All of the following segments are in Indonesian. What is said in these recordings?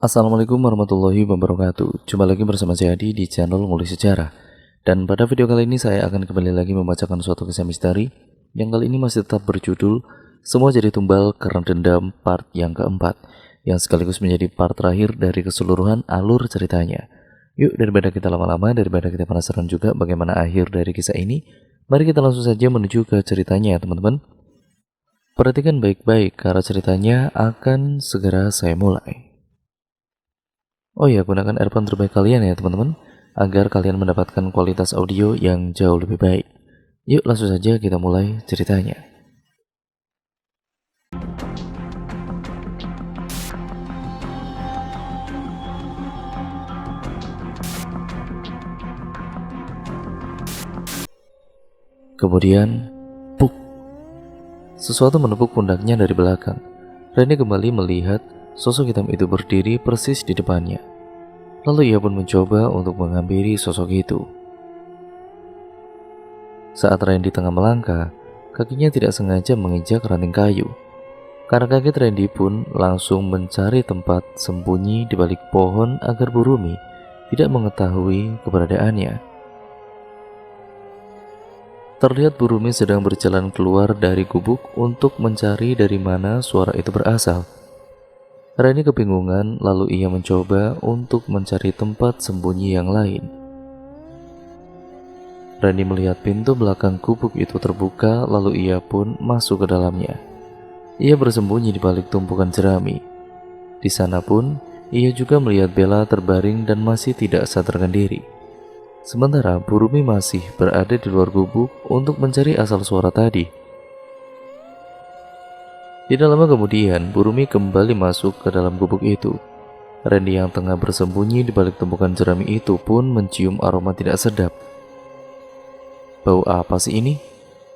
Assalamualaikum warahmatullahi wabarakatuh. Jumpa lagi bersama saya Adi di channel Ngulik Sejarah. Dan pada video kali ini saya akan kembali lagi membacakan suatu kisah misteri yang kali ini masih tetap berjudul Semua Jadi Tumbal Karena Dendam part yang keempat, yang sekaligus menjadi part terakhir dari keseluruhan alur ceritanya. Yuk, daripada kita lama-lama, daripada kita penasaran juga bagaimana akhir dari kisah ini, mari kita langsung saja menuju ke ceritanya ya teman-teman. Perhatikan baik-baik karena ceritanya akan segera saya mulai. Oh ya, gunakan earphone terbaik kalian ya teman-teman, agar kalian mendapatkan kualitas audio yang jauh lebih baik. Yuk langsung saja kita mulai ceritanya. Kemudian, puk, sesuatu menepuk pundaknya dari belakang. Reni kembali melihat sosok hitam itu berdiri persis di depannya. Lalu ia pun mencoba untuk menghampiri sosok itu. Saat Randy tengah melangkah, kakinya tidak sengaja menginjak ranting kayu. Karena kaget, Randy pun langsung mencari tempat sembunyi di balik pohon agar Bu Rumi tidak mengetahui keberadaannya. Terlihat Bu Rumi sedang berjalan keluar dari gubuk untuk mencari dari mana suara itu berasal. Randy kebingungan, lalu ia mencoba untuk mencari tempat sembunyi yang lain. Randy melihat pintu belakang gubuk itu terbuka, lalu ia pun masuk ke dalamnya. Ia bersembunyi di balik tumpukan jerami. Di sana pun, ia juga melihat Bella terbaring dan masih tidak sadarkan diri. Sementara Bu Rumi masih berada di luar gubuk untuk mencari asal suara tadi. Tidak lama kemudian, Bu Rumi kembali masuk ke dalam gubuk itu. Randy yang tengah bersembunyi di balik tumpukan jerami itu pun mencium aroma tidak sedap. Bau apa sih ini?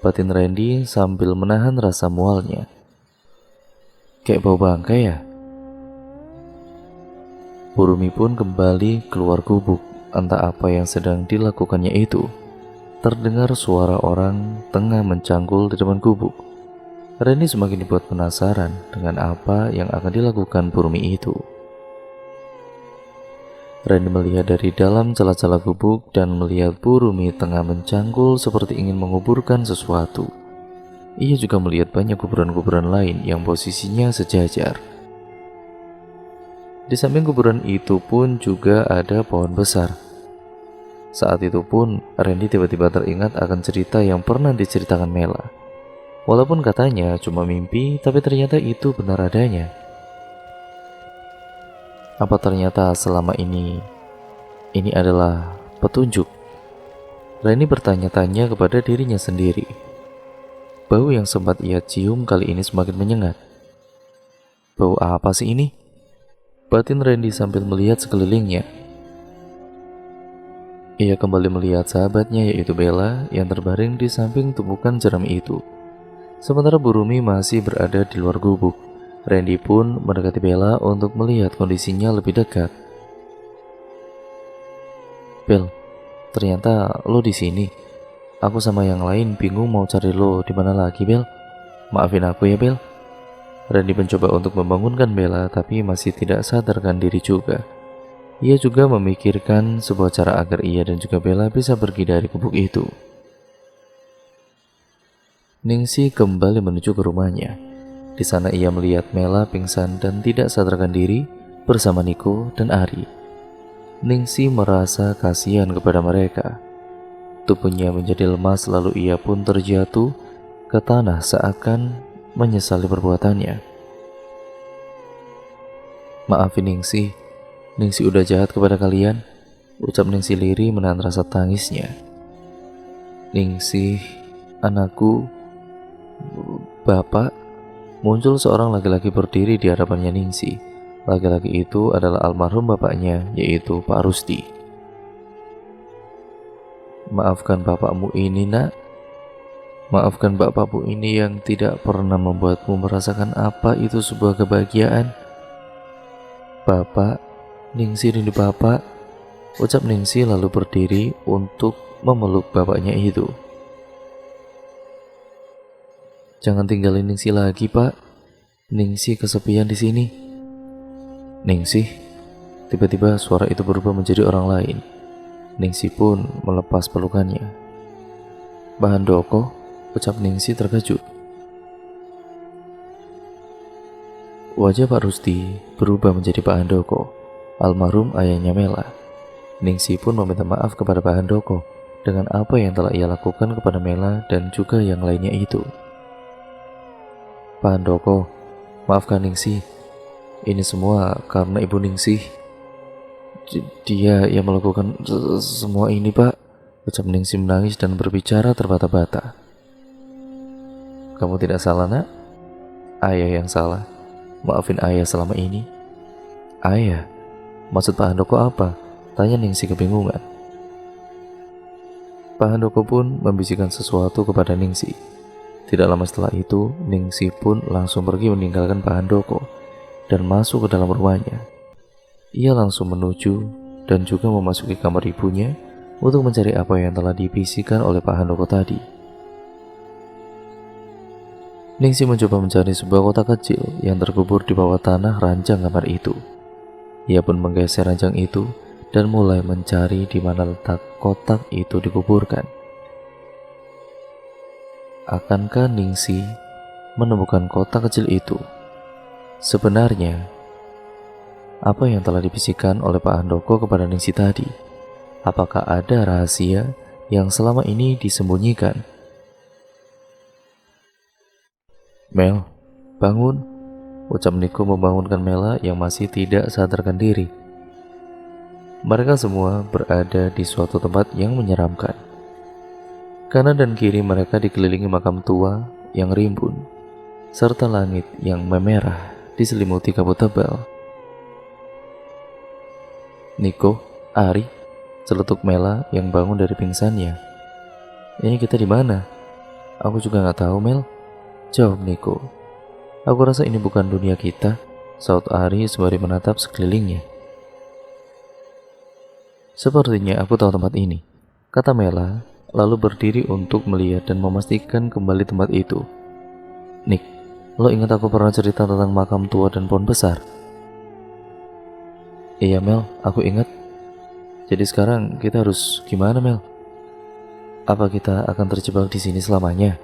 Batin Randy sambil menahan rasa mualnya. Kayak bau bangkai ya? Bu Rumi pun kembali keluar gubuk. Entah apa yang sedang dilakukannya itu. Terdengar suara orang tengah mencangkul di depan gubuk. Randy semakin dibuat penasaran dengan apa yang akan dilakukan Bu Rumi itu. Randy melihat dari dalam celah-celah gubuk dan melihat Bu Rumi tengah mencangkul seperti ingin menguburkan sesuatu. Ia juga melihat banyak kuburan-kuburan lain yang posisinya sejajar. Di samping kuburan itu pun juga ada pohon besar. Saat itu pun, Randy tiba-tiba teringat akan cerita yang pernah diceritakan Mela. Walaupun katanya cuma mimpi, tapi ternyata itu benar adanya. Apa ternyata selama ini adalah petunjuk? Randy bertanya-tanya kepada dirinya sendiri. Bau yang sempat ia cium kali ini semakin menyengat. Bau apa sih ini? Batin Randy sambil melihat sekelilingnya. Ia kembali melihat sahabatnya yaitu Bella yang terbaring di samping tumpukan jerami itu. Sementara Bu Rumi masih berada di luar gubuk. Randy pun mendekati Bella untuk melihat kondisinya lebih dekat. Bel, ternyata lo di sini. Aku sama yang lain bingung mau cari lo di mana lagi, Bel. Maafin aku ya, Bel. Randy mencoba untuk membangunkan Bella tapi masih tidak sadarkan diri juga. Ia juga memikirkan sebuah cara agar ia dan juga Bella bisa pergi dari gubuk itu. Ningsi kembali menuju ke rumahnya. Di sana ia melihat Mela pingsan dan tidak sadarkan diri bersama Niko dan Ari. Ningsi merasa kasihan kepada mereka. Tubuhnya menjadi lemas lalu ia pun terjatuh ke tanah seakan menyesali perbuatannya. Maafin Ningsi. Ningsi udah jahat kepada kalian, ucap Ningsi lirih menahan rasa tangisnya. Ningsi, anakku, Bapak. Muncul seorang laki-laki berdiri di hadapannya Ningsi. Laki-laki itu adalah almarhum bapaknya, yaitu Pak Rusdi. Maafkan bapakmu ini, nak. Maafkan bapakmu ini yang tidak pernah membuatmu merasakan apa itu sebuah kebahagiaan. Bapak, Ningsi rindu bapak, ucap Ningsi lalu berdiri untuk memeluk bapaknya itu. Jangan tinggalin Ningsi lagi, Pak. Ningsi kesepian di sini. Ningsi, Tiba-tiba suara itu berubah menjadi orang lain. Ningsi pun melepas pelukannya. "Pak Handoko," ucap Ningsi terkejut. Wajah Pak Rusdi berubah menjadi Pak Handoko, almarhum ayahnya Mela. Ningsi pun meminta maaf kepada Pak Handoko dengan apa yang telah ia lakukan kepada Mela dan juga yang lainnya itu. "Pak Handoko, maafkan Ningsi. Ini semua karena Ibu Ningsih. Dia yang melakukan semua ini, Pak," ucap Ningsih menangis dan berbicara terbata-bata. "Kamu tidak salah, Nak. Ayah yang salah. Maafin ayah selama ini." "Ayah? Maksud Pak Handoko apa?" tanya Ningsih kebingungan. Pak Handoko pun membisikkan sesuatu kepada Ningsih. Tidak lama setelah itu, Ningsih pun langsung pergi meninggalkan Pak Handoko dan masuk ke dalam rumahnya. Ia langsung menuju dan juga memasuki kamar ibunya untuk mencari apa yang telah dibisikkan oleh Pak Handoko tadi. Ningsih mencoba mencari sebuah kotak kecil yang terkubur di bawah tanah ranjang kamar itu. Ia pun menggeser ranjang itu dan mulai mencari di mana letak kotak itu dikuburkan. Akankah Ningsih menemukan kotak kecil itu? Sebenarnya, apa yang telah dibisikkan oleh Pak Handoko kepada Ningsih tadi? Apakah ada rahasia yang selama ini disembunyikan? "Mel, bangun," ucap Niko membangunkan Mela yang masih tidak sadarkan diri. Mereka semua berada di suatu tempat yang menyeramkan. Kanan dan kiri mereka dikelilingi makam tua yang rimbun, serta langit yang memerah diselimuti kabut tebal. "Niko, Ari," celetuk Mela yang bangun dari pingsannya. "Ini kita di mana?" "Aku juga nggak tahu, Mel," jawab Niko. "Aku rasa ini bukan dunia kita," saut Ari sembari menatap sekelilingnya. "Sepertinya aku tahu tempat ini," kata Mela, lalu berdiri untuk melihat dan memastikan kembali tempat itu. "Nick, lo ingat aku pernah cerita tentang makam tua dan pohon besar?" "Iya Mel, aku ingat. Jadi sekarang kita harus gimana, Mel? Apa kita akan terjebak di sini selamanya?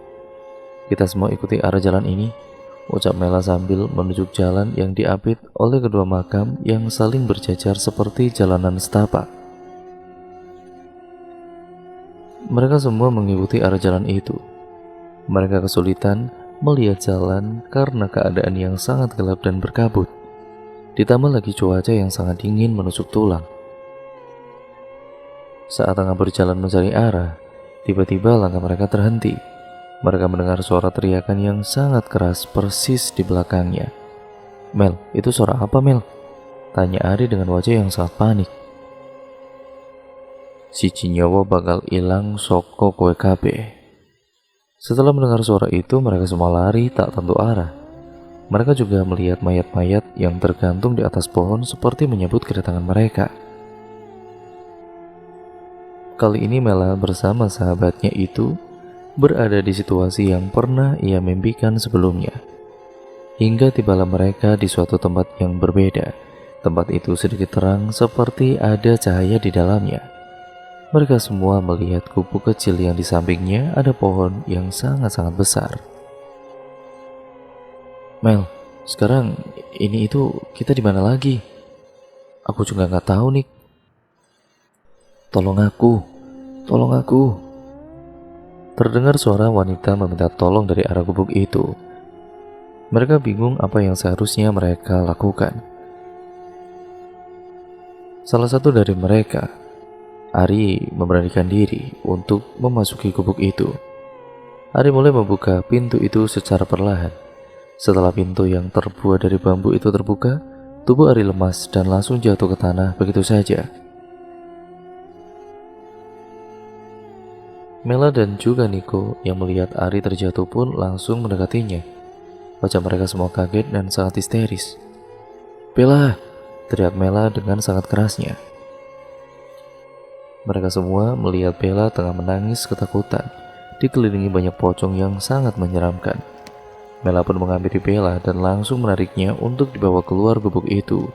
Kita semua ikuti arah jalan ini," ucap Mela sambil menunjuk jalan yang diapit oleh kedua makam yang saling berjajar seperti jalanan setapak. Mereka semua mengikuti arah jalan itu. Mereka kesulitan melihat jalan karena keadaan yang sangat gelap dan berkabut. Ditambah lagi cuaca yang sangat dingin menusuk tulang. Saat tengah berjalan mencari arah, tiba-tiba langkah mereka terhenti. Mereka mendengar suara teriakan yang sangat keras persis di belakangnya. "Mel, itu suara apa, Mel?" tanya Ari dengan wajah yang sangat panik. "Siji nyawa bakal ilang soko kowe kabeh." Setelah mendengar suara itu, mereka semua lari tak tentu arah. Mereka juga melihat mayat-mayat yang tergantung di atas pohon seperti menyebut kedatangan mereka. Kali ini Mela bersama sahabatnya itu berada di situasi yang pernah ia mimpikan sebelumnya. Hingga tibalah mereka di suatu tempat yang berbeda. Tempat itu sedikit terang seperti ada cahaya di dalamnya. Mereka semua melihat gubuk kecil yang di sampingnya ada pohon yang sangat-sangat besar. "Mel, sekarang ini itu kita di mana lagi? Aku juga nggak tahu, Nick. Tolong aku, tolong aku." Terdengar suara wanita meminta tolong dari arah gubuk itu. Mereka bingung apa yang seharusnya mereka lakukan. Salah satu dari mereka, Ari, memberanikan diri untuk memasuki gubuk itu. Ari mulai membuka pintu itu secara perlahan. Setelah pintu yang terbuat dari bambu itu terbuka, tubuh Ari lemas dan langsung jatuh ke tanah begitu saja. Mela dan juga Niko yang melihat Ari terjatuh pun langsung mendekatinya. Wajah mereka semua kaget dan sangat histeris. "Bella!" teriak Mela dengan sangat kerasnya. Mereka semua melihat Bella tengah menangis ketakutan, dikelilingi banyak pocong yang sangat menyeramkan. Mela pun menghampiri Bella dan langsung menariknya untuk dibawa keluar gubuk itu.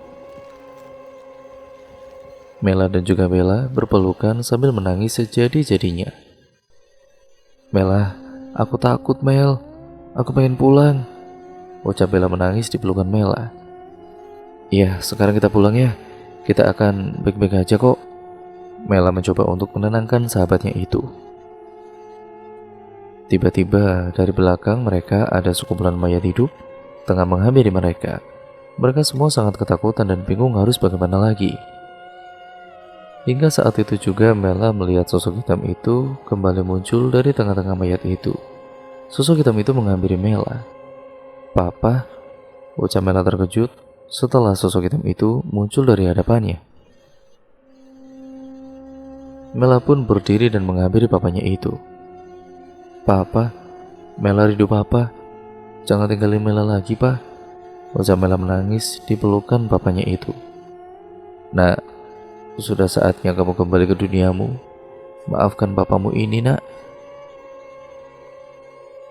Mela dan juga Bella berpelukan sambil menangis sejadi-jadinya. "Mela, aku takut Mel, aku pengen pulang," ucap Bella menangis di pelukan Mela. "Iya, sekarang kita pulang ya, kita akan baik-baik aja kok." Mela mencoba untuk menenangkan sahabatnya itu. Tiba-tiba dari belakang mereka ada sekumpulan mayat hidup tengah menghampiri mereka. Mereka semua sangat ketakutan dan bingung harus bagaimana lagi. Hingga saat itu juga Mela melihat sosok hitam itu kembali muncul dari tengah-tengah mayat itu. Sosok hitam itu menghampiri Mela. "Papa," ucap Mela terkejut setelah sosok hitam itu muncul dari hadapannya. Mela pun berdiri dan menghampiri papanya itu. "Papa, Mela rindu Papa. Jangan tinggalin Mela lagi, Pak," ucap Mela menangis di pelukan papanya itu. "Nak, sudah saatnya kamu kembali ke duniamu. Maafkan papamu ini, nak.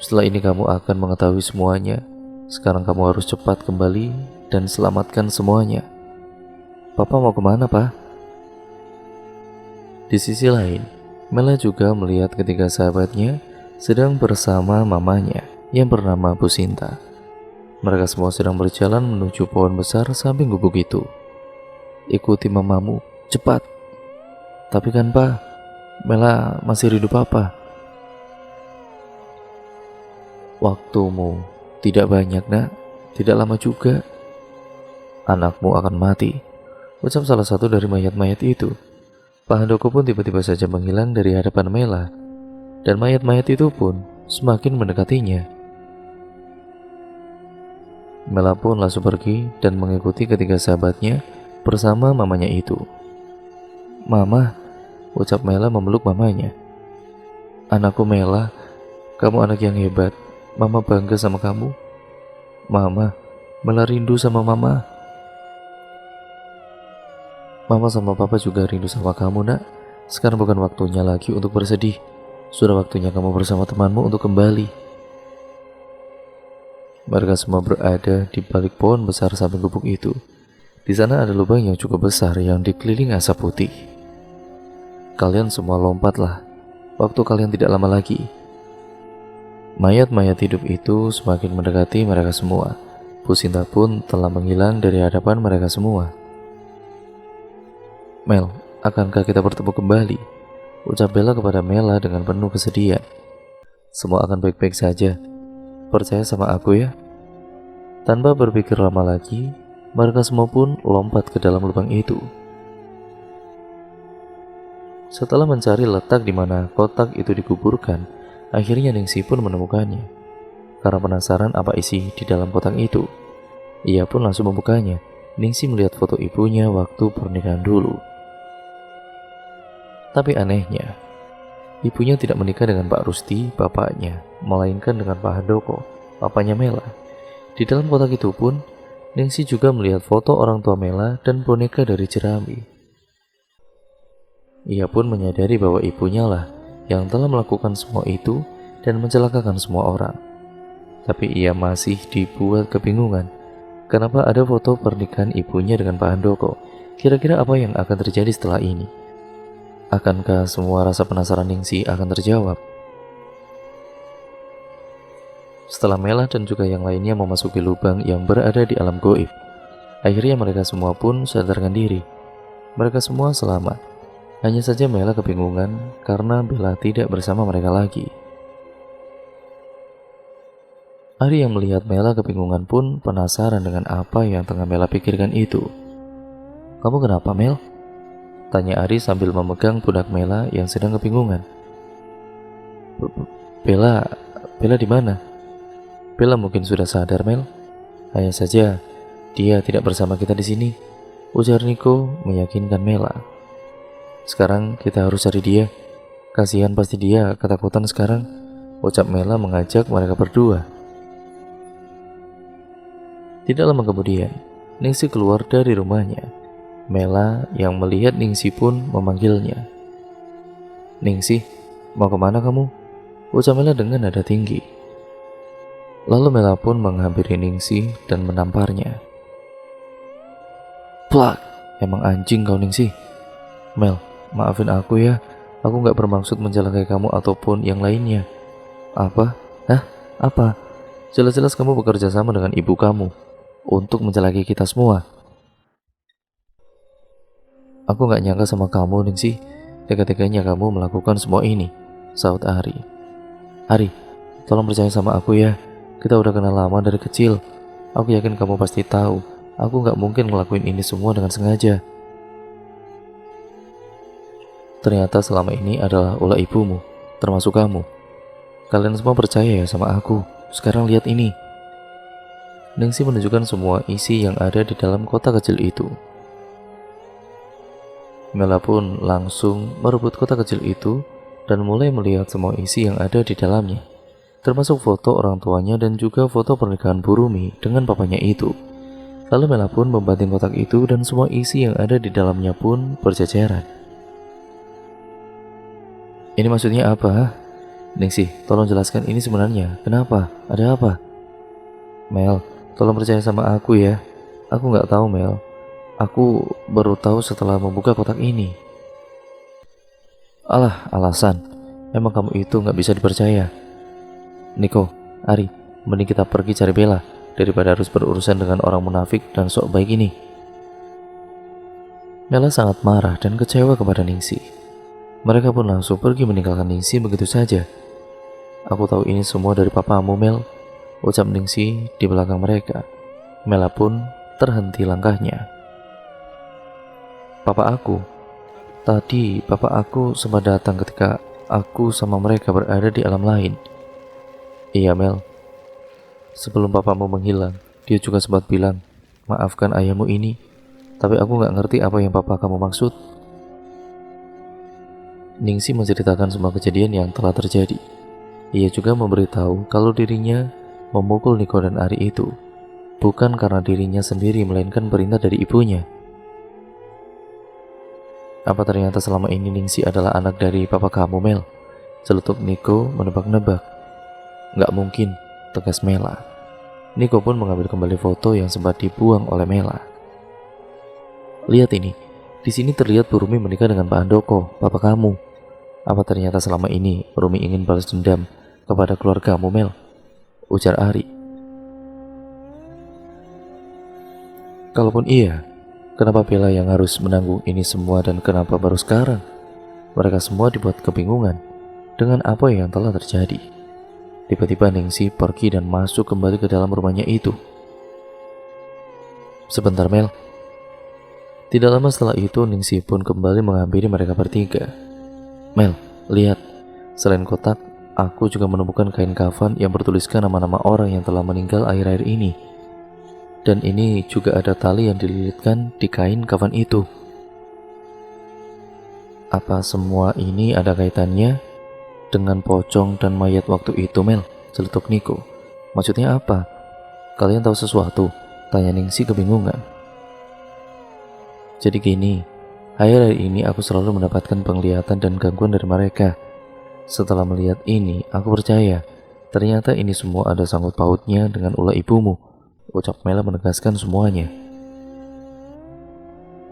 Setelah ini kamu akan mengetahui semuanya. Sekarang kamu harus cepat kembali dan selamatkan semuanya." "Papa mau kemana, Pak?" Di sisi lain, Mela juga melihat ketiga sahabatnya sedang bersama mamanya yang bernama Bu Sinta. Mereka semua sedang berjalan menuju pohon besar samping gubuk itu. "Ikuti mamamu, cepat." "Tapi kan Pak, Mela masih rindu Papa." "Waktumu tidak banyak nak, tidak lama juga. Anakmu akan mati," ucap salah satu dari mayat-mayat itu. Pak Handoko pun tiba-tiba saja menghilang dari hadapan Mela, dan mayat-mayat itu pun semakin mendekatinya. Mela pun langsung pergi dan mengikuti ketiga sahabatnya bersama mamanya itu. "Mama," ucap Mela memeluk mamanya. "Anakku Mela, kamu anak yang hebat. Mama bangga sama kamu. Mama, Mela rindu sama Mama. Mama sama Papa juga rindu sama kamu, nak. Sekarang bukan waktunya lagi untuk bersedih. Sudah waktunya kamu bersama temanmu untuk kembali." Mereka semua berada di balik pohon besar samping gubuk itu. Di sana ada lubang yang cukup besar yang dikelilingi asap putih. "Kalian semua lompatlah. Waktu kalian tidak lama lagi." Mayat-mayat hidup itu semakin mendekati mereka semua. Bu Sinta pun telah menghilang dari hadapan mereka semua. "Mel, akankah kita bertemu kembali?" ucap Bella kepada Mela dengan penuh kesedihan. "Semua akan baik-baik saja. Percaya sama aku ya." Tanpa berpikir lama lagi, mereka semua pun lompat ke dalam lubang itu. Setelah mencari letak di mana kotak itu dikuburkan, akhirnya Ningsi pun menemukannya. Karena penasaran apa isi di dalam kotak itu, ia pun langsung membukanya. Ningsi melihat foto ibunya waktu pernikahan dulu. Tapi anehnya, ibunya tidak menikah dengan Pak Rusti, bapaknya, melainkan dengan Pak Handoko, papanya Mela. Di dalam kotak itu pun, Ningsi juga melihat foto orang tua Mela dan boneka dari jerami. Ia pun menyadari bahwa ibunya lah yang telah melakukan semua itu dan mencelakakan semua orang. Tapi ia masih dibuat kebingungan. Kenapa ada foto pernikahan ibunya dengan Pak Handoko? Kira-kira apa yang akan terjadi setelah ini? Akankah semua rasa penasaran Ningsi akan terjawab? Setelah Mela dan juga yang lainnya memasuki lubang yang berada di alam goib, akhirnya mereka semua pun sadarkan diri. Mereka semua selamat. Hanya saja Mela kebingungan karena Bella tidak bersama mereka lagi. Ari yang melihat Mela kebingungan pun penasaran dengan apa yang tengah Mela pikirkan itu. "Kamu kenapa, Mel?" tanya Ari sambil memegang pundak Mela yang sedang kebingungan. Bella di mana?" "Bella mungkin sudah sadar, Mel. Hanya saja dia tidak bersama kita di sini," ujar Niko meyakinkan Mela. "Sekarang kita harus cari dia. Kasihan pasti dia ketakutan sekarang," ucap Mela mengajak mereka berdua. Tidak lama kemudian, Ningsi keluar dari rumahnya. Mela yang melihat Ningsi pun memanggilnya. "Ningsi, mau kemana kamu?" ucap Mela dengan nada tinggi. Lalu Mela pun menghampiri Ningsi dan menamparnya. "Plak, emang anjing kau Ningsi. Mel, maafin aku ya. Aku nggak bermaksud mencelakai kamu ataupun yang lainnya. Apa? Hah? Apa? Jelas-jelas kamu bekerja sama dengan ibu kamu untuk mencelakai kita semua. Aku nggak nyangka sama kamu, Ningsih. Tega-teganya kamu melakukan semua ini, saut Ari. Ari, tolong percaya sama aku ya. Kita udah kenal lama dari kecil. Aku yakin kamu pasti tahu. Aku nggak mungkin ngelakuin ini semua dengan sengaja. Ternyata selama ini adalah ulah ibumu, termasuk kamu. Kalian semua percaya ya sama aku. Sekarang lihat ini. Ningsih menunjukkan semua isi yang ada di dalam kotak kecil itu. Mela pun langsung merebut kotak kecil itu dan mulai melihat semua isi yang ada di dalamnya, termasuk foto orang tuanya dan juga foto pernikahan Burumi dengan papanya itu. Lalu Mela pun membanting kotak itu dan semua isi yang ada di dalamnya pun berjajaran. Ini maksudnya apa? Ningsih, tolong jelaskan ini sebenarnya. Kenapa? Ada apa? Mel, tolong percaya sama aku ya. Aku nggak tahu, Mel. Aku baru tahu setelah membuka kotak ini. Alah, alasan. Emang kamu itu nggak bisa dipercaya. Niko, Ari, mending kita pergi cari Bella daripada harus berurusan dengan orang munafik dan sok baik ini. Mela sangat marah dan kecewa kepada Ningsih. Mereka pun langsung pergi meninggalkan Ningsih begitu saja. Aku tahu ini semua dari papamu, Mel, ucap Ningsih di belakang mereka. Mela pun terhenti langkahnya. Papa aku. Tadi papa aku sempat datang ketika aku sama mereka berada di alam lain. Iya, Mel. Sebelum papamu menghilang, dia juga sempat bilang, maafkan ayahmu ini, tapi aku gak ngerti apa yang papa kamu maksud. Ningsih menceritakan semua kejadian yang telah terjadi. Ia juga memberitahu kalau dirinya memukul Niko dan Ari itu bukan karena dirinya sendiri, melainkan perintah dari ibunya. Apa ternyata selama ini Ningsih adalah anak dari papa kamu, Mel? Celetuk Niko menebak-nebak. Nggak mungkin, tegas Mela. Niko pun mengambil kembali foto yang sempat dibuang oleh Mela. Lihat ini, di sini terlihat Burumi menikah dengan Pak Handoko, papa kamu. Apa ternyata selama ini Burumi ingin balas dendam kepada keluargamu, Mel? Ujar Ari. Kalaupun iya, kenapa Bella yang harus menanggung ini semua dan kenapa baru sekarang? Mereka semua dibuat kebingungan dengan apa yang telah terjadi. Tiba-tiba Ningsih pergi dan masuk kembali ke dalam rumahnya itu. Sebentar, Mel. Tidak lama setelah itu Ningsih pun kembali menghampiri mereka bertiga. Mel, lihat. Selain kotak, aku juga menemukan kain kafan yang bertuliskan nama-nama orang yang telah meninggal akhir-akhir ini. Dan ini juga ada tali yang dililitkan di kain kafan itu. Apa semua ini ada kaitannya dengan pocong dan mayat waktu itu, Mel? Celetuk Niko. Maksudnya apa? Kalian tahu sesuatu? Tanya Ningsih kebingungan. Jadi gini, akhir-akhir ini aku selalu mendapatkan penglihatan dan gangguan dari mereka. Setelah melihat ini, aku percaya ternyata ini semua ada sangkut pautnya dengan ulah ibumu. Ucap Mela menegaskan semuanya.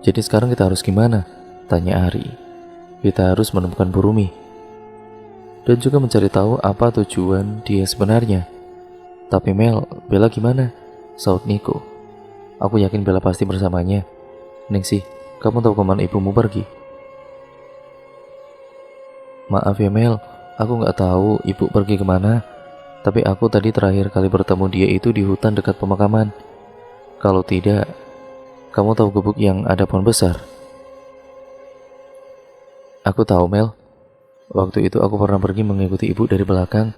Jadi sekarang kita harus gimana? Tanya Ari. Kita harus menemukan Burumi dan juga mencari tahu apa tujuan dia sebenarnya. Tapi Mel, Bella gimana? Saut Niko. Aku yakin Bella pasti bersamanya. Ningsih, kamu tahu kemana ibumu pergi? Maaf ya Mel, aku gak tahu ibu pergi kemana. Tapi aku tadi terakhir kali bertemu dia itu di hutan dekat pemakaman. Kalau tidak, kamu tahu gubuk yang ada pohon besar? Aku tahu, Mel. Waktu itu aku pernah pergi mengikuti ibu dari belakang,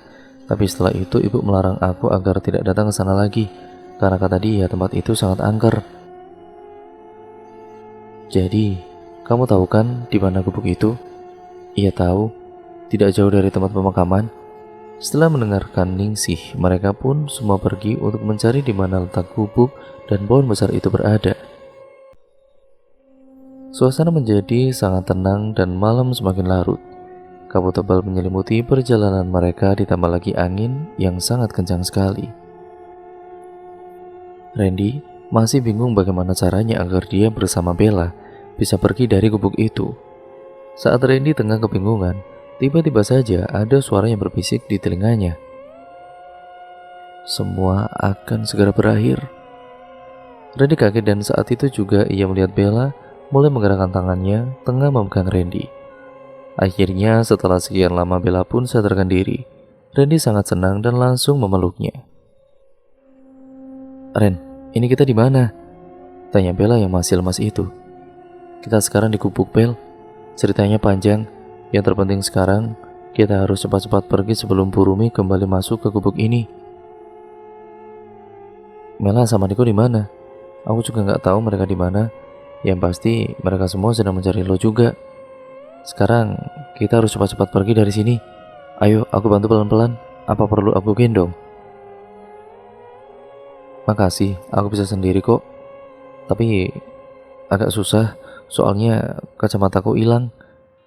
tapi setelah itu ibu melarang aku agar tidak datang ke sana lagi, karena kata dia tempat itu sangat angker. Jadi, kamu tahu kan di mana gubuk itu? Ia tahu, tidak jauh dari tempat pemakaman. Setelah mendengarkan Ningsih, mereka pun semua pergi untuk mencari di mana letak gubuk dan pohon besar itu berada. Suasana menjadi sangat tenang dan malam semakin larut. Kabut tebal menyelimuti perjalanan mereka, ditambah lagi angin yang sangat kencang sekali. Randy masih bingung bagaimana caranya agar dia bersama Bella bisa pergi dari gubuk itu. Saat Randy tengah kebingungan, tiba-tiba saja ada suara yang berbisik di telinganya. Semua akan segera berakhir. Randy kaget dan saat itu juga ia melihat Bella mulai menggerakkan tangannya tengah memegang Randy. Akhirnya setelah sekian lama Bella pun sadarkan diri. Randy sangat senang dan langsung memeluknya. "Ren, ini kita di mana?" tanya Bella yang masih lemas itu. "Kita sekarang di gubuk, Bel. Ceritanya panjang. Yang terpenting sekarang kita harus cepat-cepat pergi sebelum Burumi kembali masuk ke gubuk ini." "Mela sama Niko di mana? Aku juga nggak tahu mereka di mana. Yang pasti mereka semua sedang mencari lo juga. Sekarang kita harus cepat-cepat pergi dari sini. Ayo, aku bantu pelan-pelan. Apa perlu aku gendong?" "Makasih, aku bisa sendiri kok. Tapi agak susah, soalnya kacamataku hilang."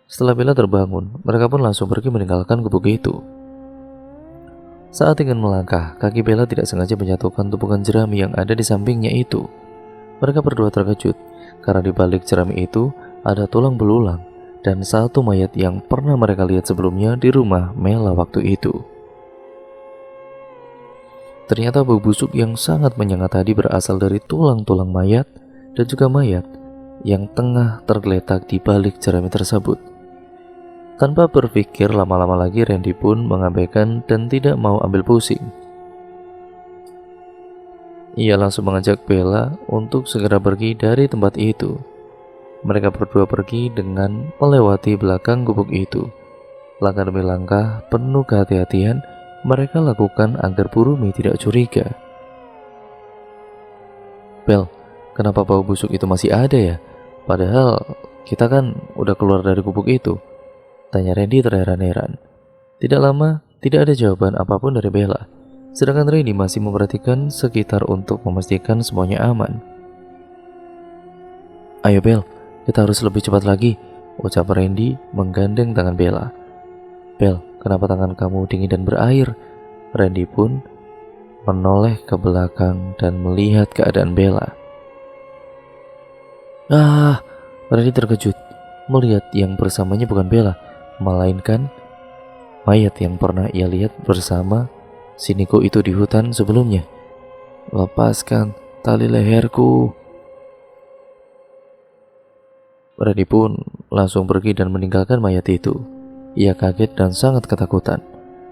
Setelah Bella terbangun, mereka pun langsung pergi meninggalkan gubuk itu. Saat ingin melangkah, kaki Bella tidak sengaja menjatuhkan tumpukan jerami yang ada di sampingnya itu. Mereka berdua terkejut, karena di balik jerami itu ada tulang belulang dan satu mayat yang pernah mereka lihat sebelumnya di rumah Mela waktu itu. Ternyata bau busuk yang sangat menyengat tadi berasal dari tulang-tulang mayat dan juga mayat yang tengah tergeletak di balik jerami tersebut. Tanpa berpikir lama-lama lagi, Randy pun mengabaikan dan tidak mau ambil pusing. Ia langsung mengajak Bella untuk segera pergi dari tempat itu. Mereka berdua pergi dengan melewati belakang gubuk itu. Langkah demi langkah penuh kehati-hatian mereka lakukan agar Burumi tidak curiga. "Bel, kenapa bau busuk itu masih ada ya? Padahal kita kan udah keluar dari gubuk itu," tanya Randy terheran-heran. Tidak lama, tidak ada jawaban apapun dari Bella. Sedangkan Randy masih memperhatikan sekitar untuk memastikan semuanya aman. "Ayo Bel, kita harus lebih cepat lagi," ucap Randy menggandeng tangan Bella. "Bel, kenapa tangan kamu dingin dan berair?" Randy pun menoleh ke belakang dan melihat keadaan Bella. Randy terkejut melihat yang bersamanya bukan Bella, melainkan mayat yang pernah ia lihat bersama si Niko itu di hutan sebelumnya. "Lepaskan tali leherku." Randy pun langsung pergi dan meninggalkan mayat itu. Ia kaget dan sangat ketakutan.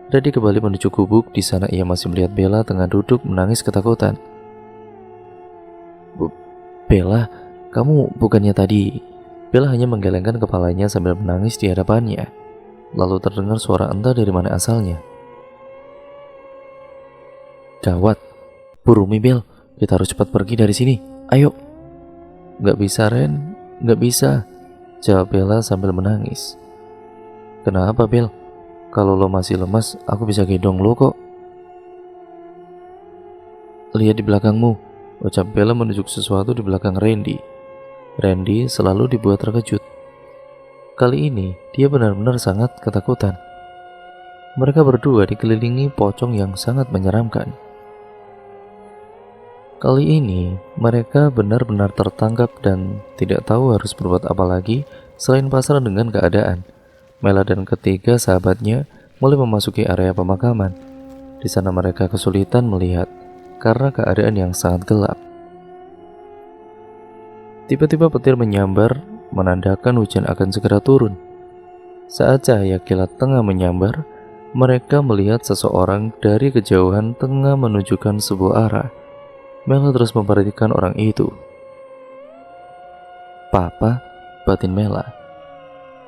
Randy kembali menuju gubuk. Di sana ia masih melihat Bella tengah duduk menangis ketakutan. "Bella, kamu bukannya tadi?" Bella hanya menggelengkan kepalanya sambil menangis di hadapannya. Lalu terdengar suara entah dari mana asalnya. "Gawat, Burumi, Bel, kita harus cepat pergi dari sini. Ayo." "Gak bisa, Ren, gak bisa," jawab Bella sambil menangis. "Kenapa, Bel? Kalau lo masih lemas, aku bisa gendong lo kok." "Lihat di belakangmu," ucap Bella menunjuk sesuatu di belakang Randy. Randy selalu dibuat terkejut. Kali ini dia benar-benar sangat ketakutan. Mereka berdua dikelilingi pocong yang sangat menyeramkan. Kali ini mereka benar-benar tertangkap dan tidak tahu harus berbuat apa lagi selain pasrah dengan keadaan. Mela dan ketiga sahabatnya mulai memasuki area pemakaman. Di sana mereka kesulitan melihat karena keadaan yang sangat gelap. Tiba-tiba petir menyambar menandakan hujan akan segera turun. Saat cahaya kilat tengah menyambar, mereka melihat seseorang dari kejauhan tengah menunjukkan sebuah arah. Mela terus memperhatikan orang itu. "Papa," batin Mela.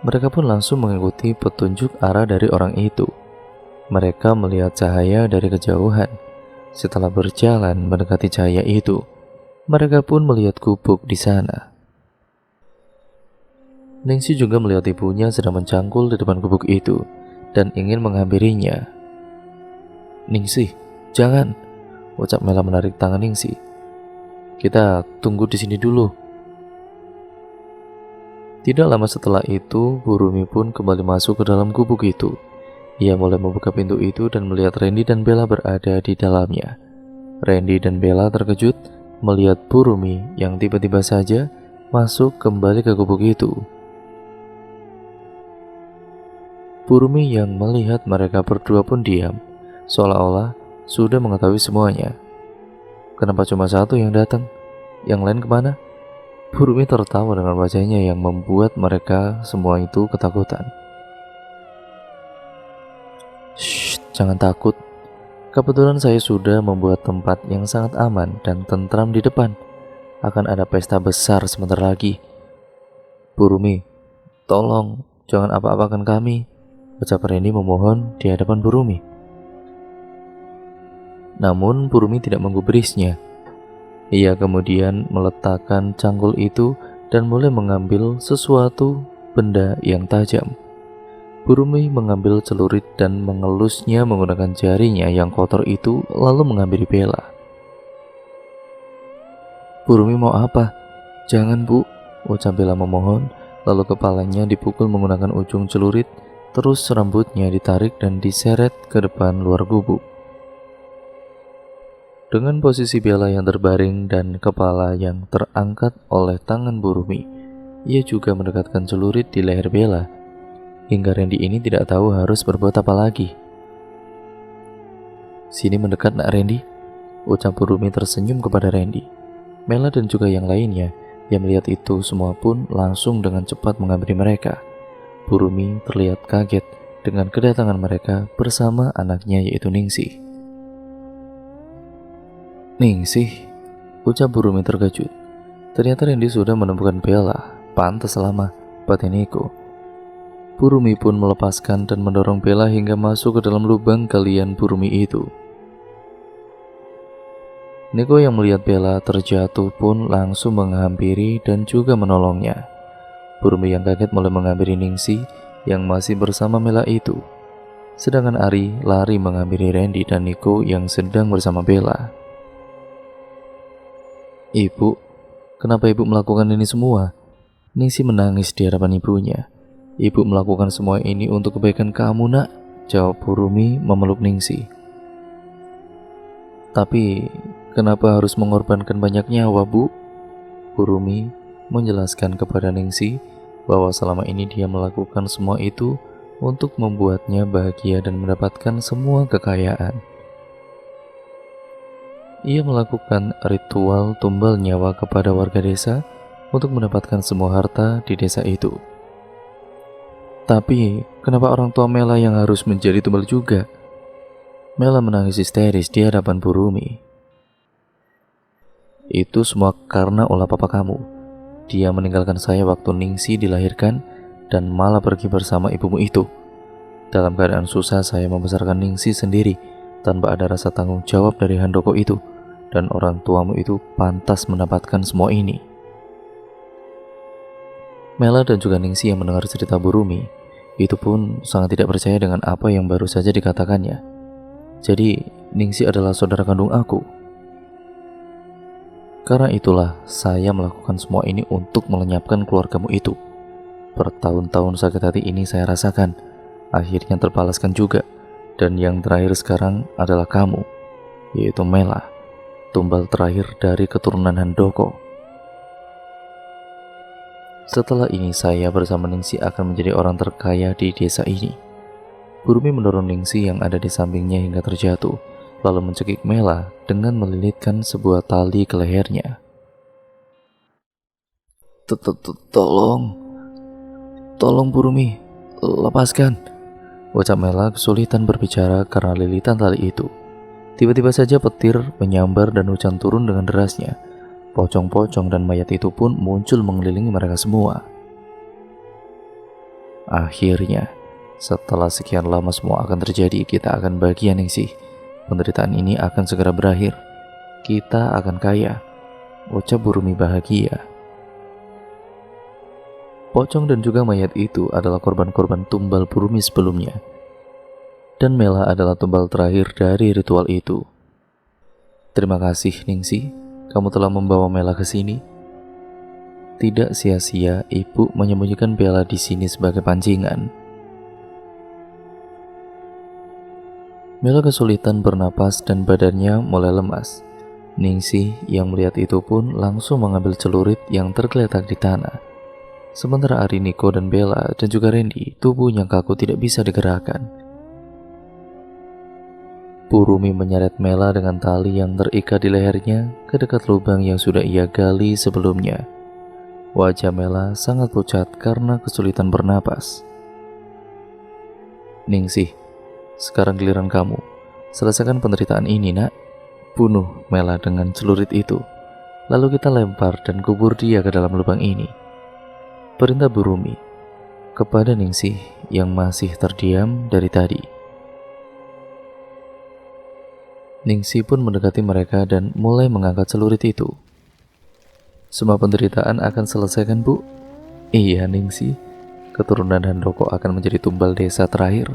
Mereka pun langsung mengikuti petunjuk arah dari orang itu. Mereka melihat cahaya dari kejauhan. Setelah berjalan mendekati cahaya itu, mereka pun melihat gubuk di sana. Ningsi juga melihat ibunya sedang mencangkul di depan gubuk itu dan ingin menghampirinya. "Ningsi, jangan," ucap Mela menarik tangan Ningsi. "Kita tunggu di sini dulu." Tidak lama setelah itu, Burumi pun kembali masuk ke dalam gubuk itu. Ia mulai membuka pintu itu dan melihat Randy dan Bella berada di dalamnya. Randy dan Bella terkejut melihat Burumi yang tiba-tiba saja masuk kembali ke gubuk itu. Purumi yang melihat mereka berdua pun diam, seolah-olah sudah mengetahui semuanya. Kenapa cuma satu yang datang? Yang lain kemana? Purumi tertawa dengan wajahnya yang membuat mereka semua itu ketakutan. Shh, jangan takut. Kebetulan saya sudah membuat tempat yang sangat aman dan tentram di depan. Akan ada pesta besar sebentar lagi. Purumi, tolong jangan apa-apakan kami, ucap Randy memohon di hadapan Purumi. Namun Purumi tidak menggubrisnya. Ia kemudian meletakkan cangkul itu dan mulai mengambil sesuatu benda yang tajam. Purumi mengambil celurit dan mengelusnya menggunakan jarinya yang kotor itu, lalu menghampiri Bella. Purumi mau apa? Jangan bu, ucap Bella memohon, lalu kepalanya dipukul menggunakan ujung celurit, terus rambutnya ditarik dan diseret ke depan luar gubuk. Dengan posisi Bella yang terbaring dan kepala yang terangkat oleh tangan Purumi, ia juga mendekatkan celurit di leher Bella, hingga Randy ini tidak tahu harus berbuat apa lagi. Sini mendekat nak Randy, ucap Purumi tersenyum kepada Randy. Mela dan juga yang lainnya yang melihat itu semua pun langsung dengan cepat menghampiri mereka. Purumi terlihat kaget dengan kedatangan mereka bersama anaknya yaitu Ningsih. Ningsih, ucap Purumi terkejut. Ternyata Randy sudah menemukan Bella. Pantas lama, batin Nico. Purumi pun melepaskan dan mendorong Bella hingga masuk ke dalam lubang galian Purumi itu. Nico yang melihat Bella terjatuh pun langsung menghampiri dan juga menolongnya. Purumi yang kaget mulai menghampiri Ningsih yang masih bersama Mela itu. Sedangkan Ari lari menghampiri Randy dan Nico yang sedang bersama Bella. Ibu, kenapa ibu melakukan ini semua? Ningsih menangis di hadapan ibunya. Ibu melakukan semua ini untuk kebaikan kamu nak, jawab Purumi memeluk Ningsih. Tapi kenapa harus mengorbankan banyak nyawa, Bu? Purumi menjelaskan kepada Ningsih bahwa selama ini dia melakukan semua itu untuk membuatnya bahagia dan mendapatkan semua kekayaan. Ia melakukan ritual tumbal nyawa kepada warga desa untuk mendapatkan semua harta di desa itu. Tapi kenapa orang tua Mela yang harus menjadi tumbal juga? Mela menangis histeris di hadapan Purumi. Itu semua karena ulah papa kamu. Dia meninggalkan saya waktu Ningsih dilahirkan dan malah pergi bersama ibumu itu. Dalam keadaan susah saya membesarkan Ningsih sendiri tanpa ada rasa tanggung jawab dari Handoko itu, dan orang tuamu itu pantas mendapatkan semua ini. Mela dan juga Ningsih yang mendengar cerita Purumi itu pun sangat tidak percaya dengan apa yang baru saja dikatakannya. Jadi Ningsih adalah saudara kandung aku. Karena itulah saya melakukan semua ini untuk melenyapkan keluargamu itu. Bertahun-tahun sakit hati ini saya rasakan, akhirnya terbalaskan juga. Dan yang terakhir sekarang adalah kamu, yaitu Mela, tumbal terakhir dari keturunan Handoko. Setelah ini saya bersama Ningsih akan menjadi orang terkaya di desa ini. Purumi mendorong Ningsih yang ada di sampingnya hingga terjatuh, lalu mencekik Mela dengan melilitkan sebuah tali ke lehernya. Tolong Purumi, lepaskan, ucap Mela kesulitan berbicara karena lilitan tali itu. Tiba-tiba saja petir menyambar dan hujan turun dengan derasnya. Pocong-pocong dan mayat itu pun muncul mengelilingi mereka semua. Akhirnya, setelah sekian lama semua akan terjadi, kita akan bahagia Ningsih. Penderitaan ini akan segera berakhir. Kita akan kaya, ucap Purumi bahagia. Pocong dan juga mayat itu adalah korban-korban tumbal Purumi sebelumnya. Dan Mela adalah tumbal terakhir dari ritual itu. Terima kasih Ningsih, kamu telah membawa Mela ke sini. Tidak sia-sia ibu menyembunyikan Bella di sini sebagai pancingan. Mela kesulitan bernapas dan badannya mulai lemas. Ningsih yang melihat itu pun langsung mengambil celurit yang tergeletak di tanah. Sementara Ari, Niko, dan Bella, dan juga Randy, tubuhnya kaku tidak bisa digerakkan. Burumi menyeret Mela dengan tali yang terikat di lehernya ke dekat lubang yang sudah ia gali sebelumnya. Wajah Mela sangat pucat karena kesulitan bernapas. Ningsih, sekarang giliran kamu. Selesaikan penderitaan ini, nak. Bunuh Mela dengan celurit itu. Lalu kita lempar dan kubur dia ke dalam lubang ini. Perintah Burumi kepada Ningsih yang masih terdiam dari tadi. Ningsih pun mendekati mereka dan mulai mengangkat celurit itu. Semua penderitaan akan selesai kan, Bu? Iya, Ningsih. Keturunan Handoko akan menjadi tumbal desa terakhir.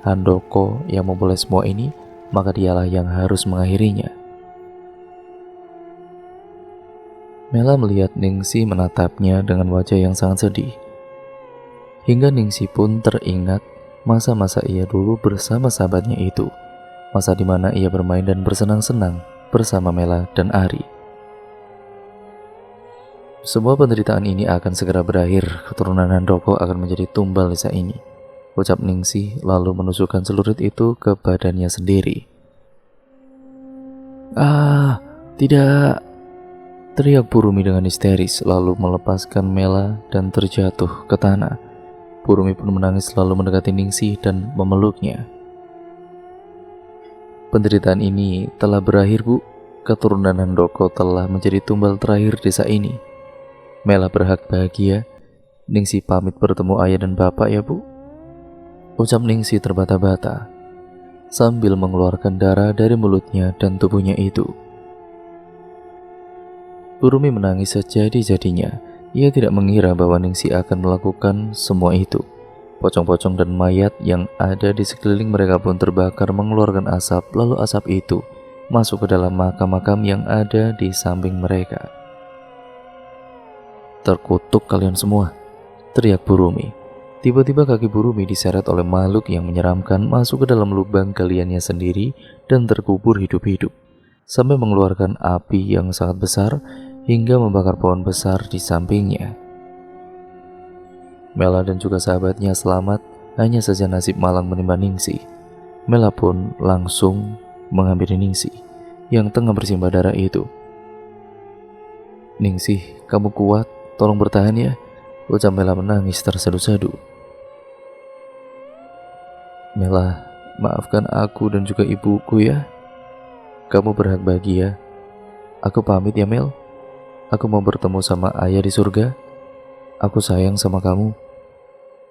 Handoko yang memulai semua ini, maka dialah yang harus mengakhirinya. Mela melihat Ningsih menatapnya dengan wajah yang sangat sedih. Hingga Ningsih pun teringat masa-masa ia dulu bersama sahabatnya itu. Masa di mana ia bermain dan bersenang-senang bersama Mela dan Ari. Semua penderitaan ini akan segera berakhir. Keturunan Handoko akan menjadi tumbal desa ini, ucap Ningsih lalu menusukkan celurit itu ke badannya sendiri. Ah, tidak! Teriak Burumi dengan histeris lalu melepaskan Mela dan terjatuh ke tanah. Burumi pun menangis lalu mendekati Ningsih dan memeluknya. Penderitaan ini telah berakhir, Bu. Keturunan Handoko telah menjadi tumbal terakhir desa ini. Mela berhak bahagia. Ningsih pamit bertemu ayah dan bapak ya, Bu. Ucap Ningsih terbata-bata sambil mengeluarkan darah dari mulutnya dan tubuhnya itu. Burumi menangis sejadi-jadinya. Ia tidak mengira bahwa Ningsih akan melakukan semua itu. Pocong-pocong dan mayat yang ada di sekeliling mereka pun terbakar mengeluarkan asap, lalu asap itu masuk ke dalam makam-makam yang ada di samping mereka. Terkutuk kalian semua, teriak Burumi. Tiba-tiba kaki Burumi diseret oleh makhluk yang menyeramkan masuk ke dalam lubang galiannya sendiri dan terkubur hidup-hidup, sampai mengeluarkan api yang sangat besar hingga membakar pohon besar di sampingnya. Mela dan juga sahabatnya selamat, hanya saja nasib malang menimpa Ningsih. Mela pun langsung menghampiri Ningsih yang tengah bersimbah darah itu. Ningsih, kamu kuat, tolong bertahan ya, ucap Mela menangis tersadu-sadu. Mela, maafkan aku dan juga ibuku ya. Kamu berhak bahagia. Aku pamit ya, Mel. Aku mau bertemu sama ayah di surga. Aku sayang sama kamu.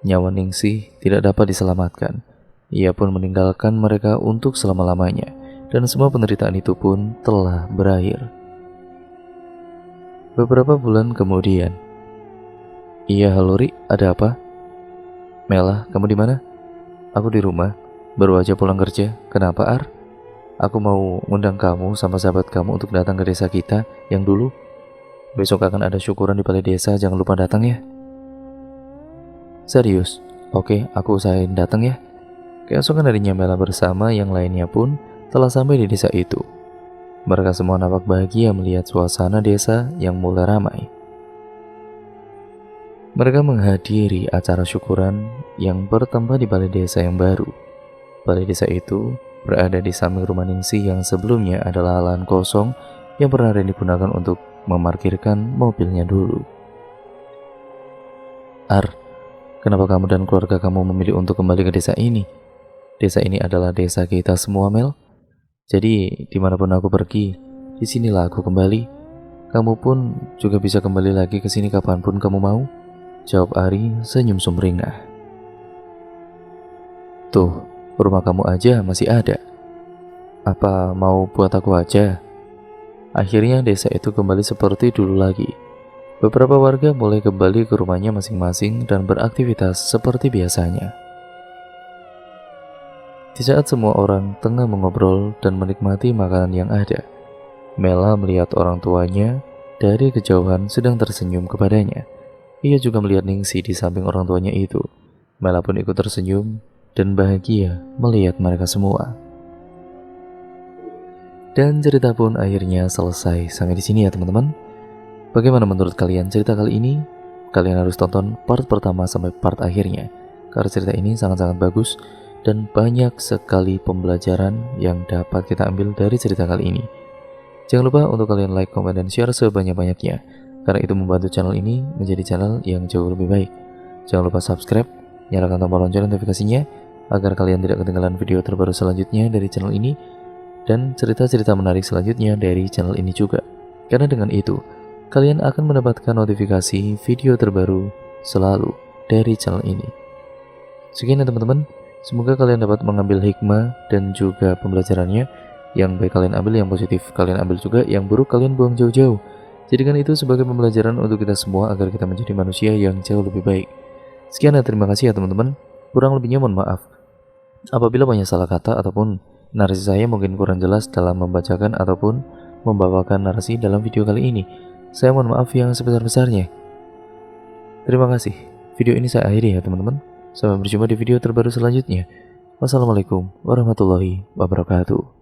Nyawa Ningsih tidak dapat diselamatkan. Ia pun meninggalkan mereka untuk selama-lamanya, dan semua penderitaan itu pun telah berakhir. Beberapa bulan kemudian. Iya, halo Ri, ada apa? Mela, kamu di mana? Aku di rumah, baru aja pulang kerja. Kenapa, Ar? Aku mau ngundang kamu sama sahabat kamu untuk datang ke desa kita yang dulu. Besok akan ada syukuran di balai desa, jangan lupa datang ya. Serius? Oke, aku usahain datang ya. Keesokan harinya Mela bersama yang lainnya pun telah sampai di desa itu. Mereka semua nampak bahagia melihat suasana desa yang mulai ramai. Mereka menghadiri acara syukuran yang bertempat di balai desa yang baru. Balai desa itu berada di samping rumah Ningsih yang sebelumnya adalah lahan kosong yang pernah digunakan untuk memarkirkan mobilnya dulu. Ar, kenapa kamu dan keluarga kamu memilih untuk kembali ke desa ini? Desa ini adalah desa kita semua, Mel. Jadi dimanapun aku pergi, disinilah aku kembali. Kamu pun juga bisa kembali lagi ke sini kapanpun kamu mau, jawab Ari senyum sumringah. Tuh, rumah kamu aja masih ada. Apa mau buat aku aja? Akhirnya desa itu kembali seperti dulu lagi. Beberapa warga mulai kembali ke rumahnya masing-masing dan beraktivitas seperti biasanya. Di saat semua orang tengah mengobrol dan menikmati makanan yang ada, Mela melihat orang tuanya dari kejauhan sedang tersenyum kepadanya. Ia juga melihat Ningsih di samping orang tuanya itu. Mela pun ikut tersenyum dan bahagia melihat mereka semua. Dan cerita pun akhirnya selesai sampai di sini ya teman-teman. Bagaimana menurut kalian cerita kali ini? kalian harus tonton part pertama sampai part akhirnya, karena cerita ini sangat-sangat bagus dan banyak sekali pembelajaran yang dapat kita ambil dari cerita kali ini. Jangan lupa untuk kalian like, komen, dan share sebanyak-banyaknya, karena itu membantu channel ini menjadi channel yang jauh lebih baik. Jangan lupa subscribe, nyalakan tombol lonceng notifikasinya, agar kalian tidak ketinggalan video terbaru selanjutnya dari channel ini, dan cerita-cerita menarik selanjutnya dari channel ini juga. Karena dengan itu, kalian akan mendapatkan notifikasi video terbaru selalu dari channel ini. Sekian ya teman-teman, semoga kalian dapat mengambil hikmah dan juga pembelajarannya. Yang baik kalian ambil, yang positif kalian ambil juga, yang buruk kalian buang jauh-jauh. Jadikan itu sebagai pembelajaran untuk kita semua agar kita menjadi manusia yang jauh lebih baik. Sekian dan terima kasih ya teman-teman. Kurang lebihnya mohon maaf apabila banyak salah kata ataupun narasi saya mungkin kurang jelas dalam membacakan ataupun membawakan narasi dalam video kali ini. Saya mohon maaf yang sebesar-besarnya. Terima kasih. Video ini saya akhiri ya teman-teman. Sampai berjumpa di video terbaru selanjutnya. Wassalamualaikum warahmatullahi wabarakatuh.